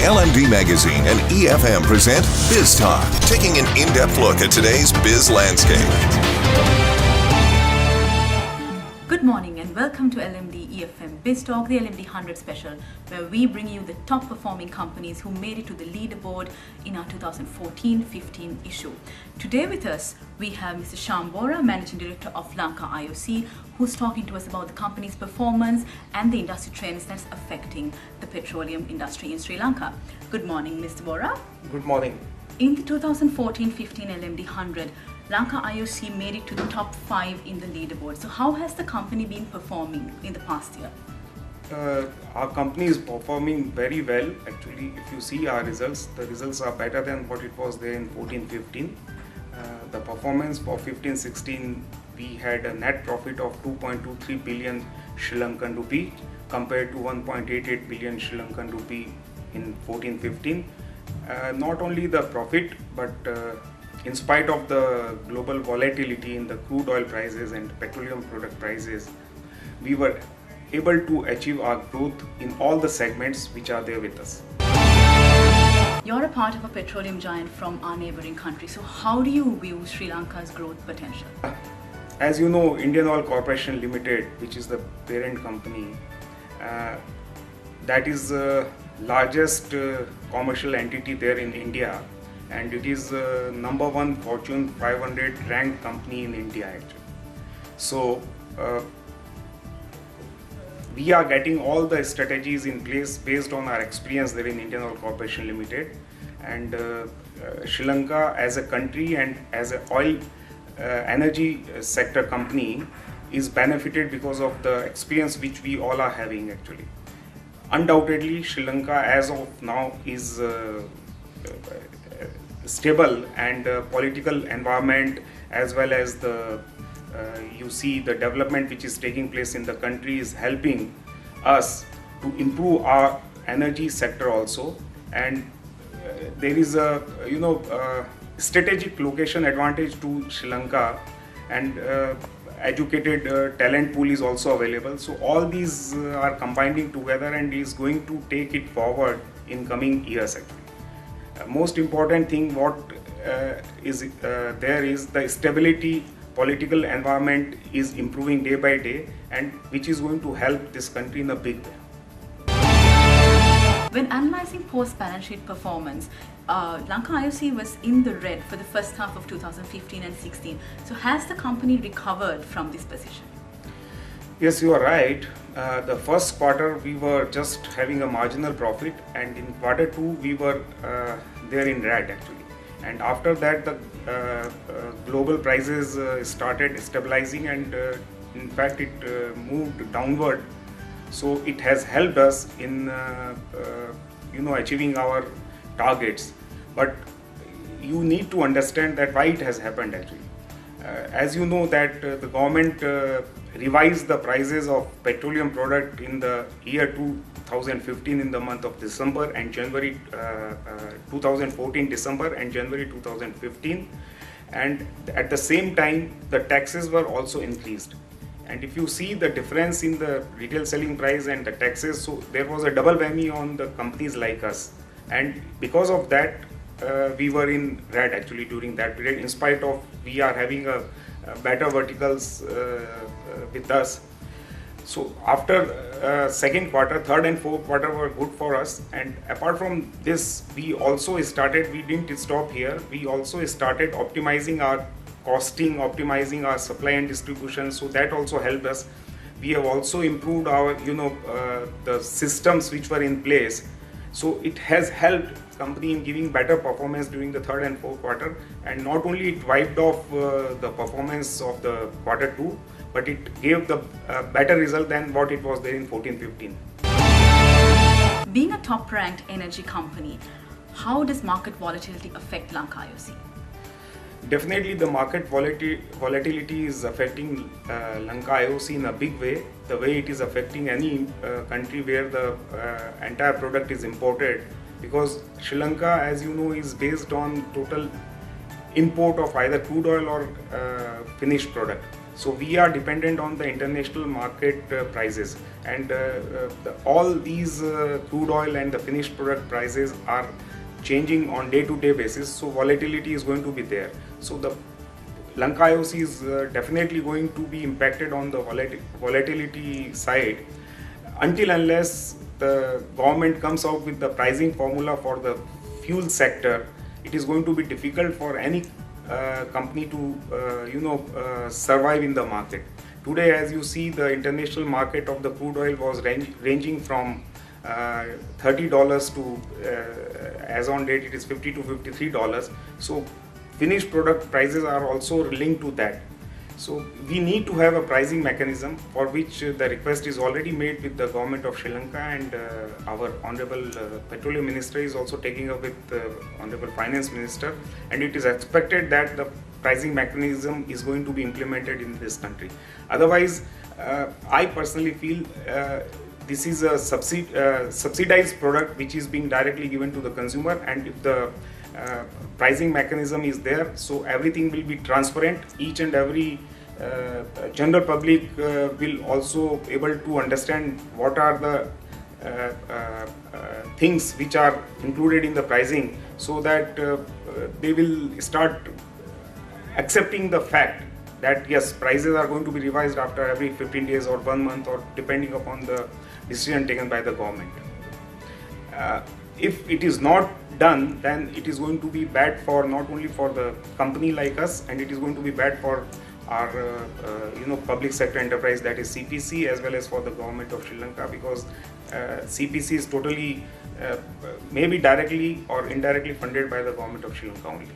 LMD Magazine and EFM present Biztalk, taking an in-depth look at today's biz landscape. Good morning and welcome to LMD EFM Biztalk, the LMD 100 special, where we bring you the top performing companies who made it to the leaderboard in our 2014-15 issue. Today with us, we have Mr. Shyam Bora, Managing Director of Lanka IOC, who's talking to us about the company's performance and the industry trends that's affecting the petroleum industry in Sri Lanka. Good morning, Mr. Bora. Good morning. In the 2014-15 LMD 100, Lanka IOC made it to the top 5 in the leaderboard. So how has the company been performing in the past year? Our company is performing very well. Actually, if you see our results, the results are better than what it was there in 14-15. The performance for 15-16, we had a net profit of 2.23 billion Sri Lankan rupee compared to 1.88 billion Sri Lankan rupee in 14-15. Not only the profit, but in spite of the global volatility in the crude oil prices and petroleum product prices, we were able to achieve our growth in all the segments which are there with us. You're a part of a petroleum giant from our neighboring country. So how do you view Sri Lanka's growth potential? As you know, Indian Oil Corporation Limited, which is the parent company, that is the largest commercial entity there in India, and it is number one Fortune 500 ranked company in India actually. So we are getting all the strategies in place based on our experience there in Indian Oil Corporation Limited, and Sri Lanka as a country and as an oil energy sector company is benefited because of the experience which we all are having actually. Undoubtedly, Sri Lanka as of now is stable, and political environment as well as the you see the development which is taking place in the country is helping us to improve our energy sector also, and there is a strategic location advantage to Sri Lanka, and educated talent pool is also available. So all these are combining together and is going to take it forward in coming years actually. Most important thing what is there is the stability. Political environment is improving day by day, and which is going to help this country in a big way. When analyzing post-balance sheet performance, Lanka IOC was in the red for the first half of 2015 and 16. So has the company recovered from this position? Yes, you are right. The first quarter we were just having a marginal profit, and in quarter two we were there in red actually. And after that the global prices started stabilizing, and in fact it moved downward. So it has helped us in achieving our targets. But you need to understand that why it has happened actually. As you know that the government revised the prices of petroleum product in the year 2015 in the month of December and January 2014 December and January 2015, and at the same time the taxes were also increased. And if you see the difference in the retail selling price and the taxes, so there was a double whammy on the companies like us, and because of that we were in red actually during that period, in spite of we are having a better verticals with us. So after second quarter, third and fourth quarter were good for us, and apart from this we didn't stop here, we also started optimizing our costing, optimizing our supply and distribution, so that also helped us. We have also improved our the systems which were in place, so it has helped company in giving better performance during the third and fourth quarter, and not only it wiped off the performance of the quarter two, but it gave the better result than what it was there in 14-15. Being a top-ranked energy company, how does market volatility affect Lanka IOC? Definitely the market volatility is affecting Lanka IOC in a big way, the way it is affecting any country where the entire product is imported, because Sri Lanka, as you know, is based on total import of either crude oil or finished product. So we are dependent on the international market prices, and all these crude oil and the finished product prices are changing on day-to-day basis. So volatility is going to be there. So the Lanka IOC is definitely going to be impacted on the volatility side until unless the government comes out with the pricing formula for the fuel sector. It is going to be difficult for any company to survive in the market. Today, as you see, the international market of the crude oil was ranging from $30 to as on date it is $50 to $53. So finished product prices are also linked to that. So we need to have a pricing mechanism, for which the request is already made with the government of Sri Lanka, and our Honorable Petroleum Minister is also taking up with Honorable Finance Minister, and it is expected that the pricing mechanism is going to be implemented in this country. Otherwise, I personally feel this is a subsidized product which is being directly given to the consumer, and if the pricing mechanism is there, so everything will be transparent. Each and every general public will also able to understand what are the things which are included in the pricing, so that they will start accepting the fact that yes, prices are going to be revised after every 15 days or 1 month, or depending upon the decision taken by the government. If it is not done, then it is going to be bad for not only for the company like us, and it is going to be bad for our public sector enterprise, that is CPC, as well as for the government of Sri Lanka, because CPC is totally maybe directly or indirectly funded by the government of Sri Lanka only.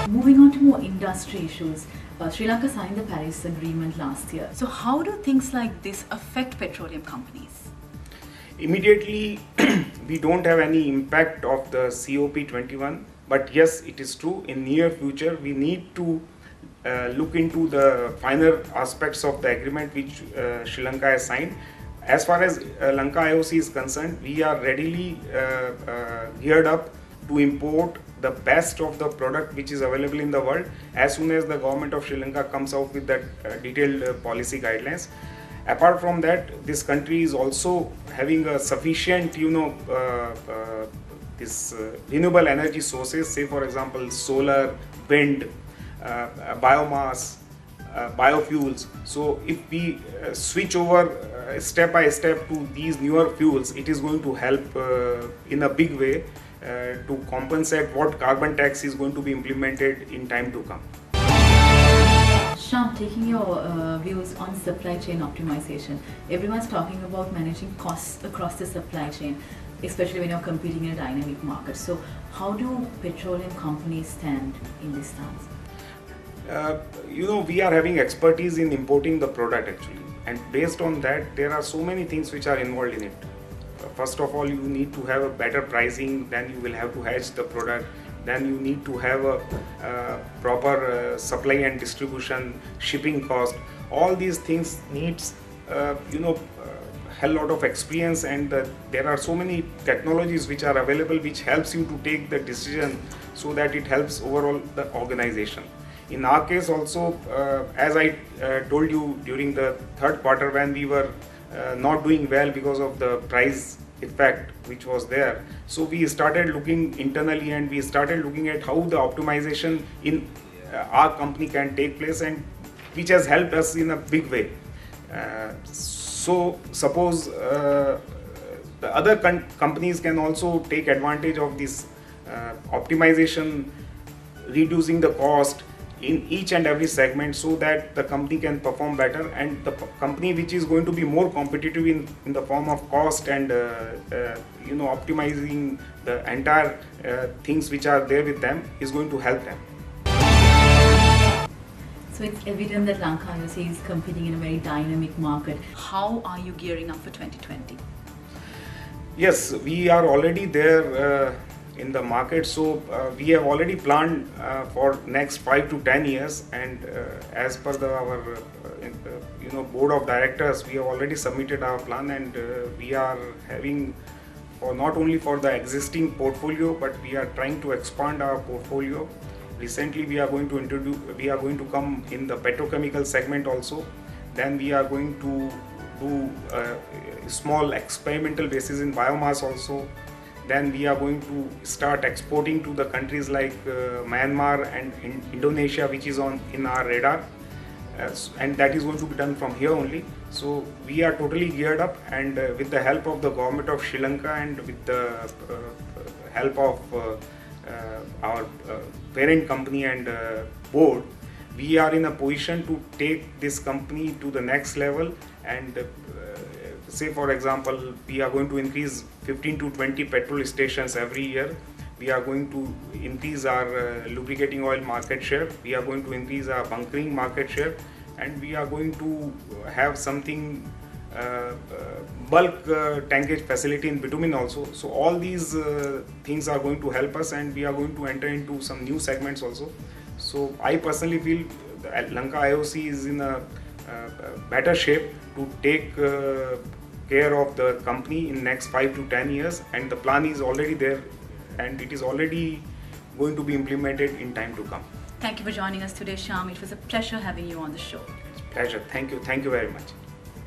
Moving on to more industry issues, Sri Lanka signed the Paris Agreement last year. So how do things like this affect petroleum companies? Immediately, we don't have any impact of the COP21, but yes, it is true, in near future we need to look into the finer aspects of the agreement which Sri Lanka has signed. As far as Lanka IOC is concerned, we are readily geared up to import the best of the product which is available in the world as soon as the government of Sri Lanka comes out with that detailed policy guidelines. Apart from that, this country is also having a sufficient, renewable energy sources, say for example solar, wind, biomass, biofuels. So if we switch over step by step to these newer fuels, it is going to help in a big way to compensate what carbon tax is going to be implemented in time to come. Shyam, taking your views on supply chain optimization, everyone's talking about managing costs across the supply chain, especially when you're competing in a dynamic market. So how do petroleum companies stand in this stance? We are having expertise in importing the product actually, and based on that there are so many things which are involved in it. First of all, you need to have a better pricing, then you will have to hedge the product, then you need to have a proper supply and distribution, shipping cost. All these things needs hell lot of experience, and there are so many technologies which are available which helps you to take the decision so that it helps overall the organization. In our case also, as I told you during the third quarter, when we were not doing well because of the price effect which was there, so we started looking internally and we started looking at how the optimization in our company can take place, and which has helped us in a big way. So suppose the other companies can also take advantage of this optimization, reducing the cost in each and every segment, so that the company can perform better, and the company which is going to be more competitive in the form of cost and optimizing the entire things which are there with them is going to help them. So it's evident that Lanka IOC is competing in a very dynamic market. How are you gearing up for 2020? Yes, we are already there in the market, so we have already planned for next 5 to 10 years, and as per our board of directors, we have already submitted our plan, and we are having for not only for the existing portfolio, but we are trying to expand our portfolio recently we are going to come in the petrochemical segment also. Then we are going to do small experimental basis in biomass also. Then we are going to start exporting to the countries like Myanmar and Indonesia, which is in our radar, and that is going to be done from here only. So we are totally geared up, and with the help of the government of Sri Lanka and with the help of our parent company and board, we are in a position to take this company to the next level. And say for example, we are going to increase 15 to 20 petrol stations every year. We are going to increase our lubricating oil market share. We are going to increase our bunkering market share, and we are going to have something bulk tankage facility in bitumen also. So all these things are going to help us, and we are going to enter into some new segments also. So I personally feel that Lanka IOC is in a better shape to take care of the company in next 5 to 10 years, and the plan is already there, and it is already going to be implemented in time to come. Thank you for joining us today, Shyam. It was a pleasure having you on the show. Pleasure. Thank you very much.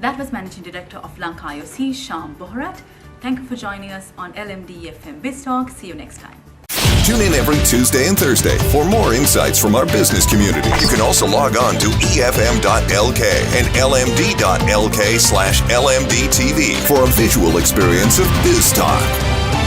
That was Managing Director of Lanka IOC, Shyam Bohrat. Thank you for joining us on LMD EFM Biztalk. See you next time. Tune in every Tuesday and Thursday for more insights from our business community. You can also log on to efm.lk and lmd.lk/lmdtv for a visual experience of BizTalk.